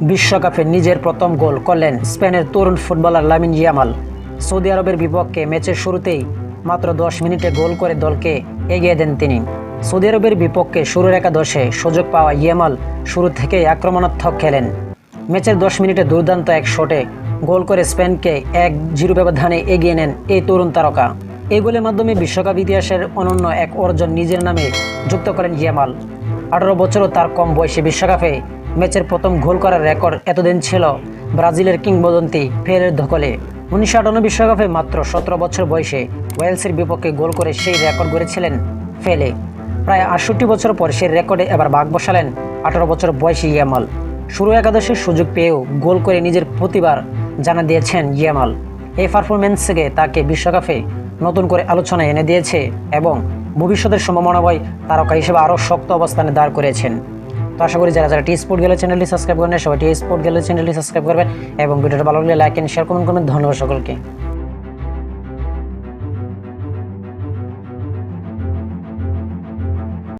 বিশ্বকাপে নিজের প্রথম গোল করলেন স্পেনের তরুণ ফুটবলার লামিন ইয়ামাল। সৌদি আরবের বিপক্ষে ম্যাচের শুরুতেই মাত্র 10 মিনিটে গোল করে দলকে এগিয়ে দেন তিনি। সৌদি আরবের বিপক্ষে শুরুর একাদশে সুযোগ পাওয়া ইয়ামাল শুরু থেকেই আক্রমণাত্মক খেলেন। ম্যাচের 10 মিনিটে দুর্দান্ত এক শটে গোল করে স্পেনকে 1-0 ব্যবধানে এগিয়ে নেন এই তরুণ তারকা। এই গোলের মাধ্যমে বিশ্বকাপ ইতিহাসের অনন্য এক অর্জন নিজের নামে যুক্ত করেন ইয়ামাল। 18 বছরও তার কম বয়সে বিশ্বকাপে ম্যাচের প্রথম গোল করার রেকর্ড এতদিন ছিল ব্রাজিলের কিংবদন্তি পেলের দখলে। 1958 বিশ্বকাপে মাত্র 17 বছর বয়সে ওয়েলসের বিপক্ষে গোল করে সেই রেকর্ড গড়েছিলেন পেলে। প্রায় 68 বছর পর সেই রেকর্ডে এবার ভাগ বসালেন 18 বছর বয়সী ইয়ামাল। শুরু একাদশের সুযোগ পেয়েও গোল করে নিজের প্রতিভার জানা দিয়েছেন ইয়ামাল। এই পারফরম্যান্সকে তাকে বিশ্বকাপে নতুন করে আলোচনায় এনে দিয়েছে এবং ভবিষ্যতের সম্ভাবনাময় তারকা হিসেবে আরও শক্ত অবস্থানে দাঁড় করেছেন। তো আশা করি যারা টি স্পোর্ট গেলে চ্যানেলটি সাবস্ক্রাইব করেন সবাই টি স্পোর্ট গেলে চ্যানেলটি সাবস্ক্রাইব করবেন এবং ভিডিওটা ভালো লাগলে লাইক এন্ড শেয়ার কমেন্ট করবেন। ধন্যবাদ সকলকে।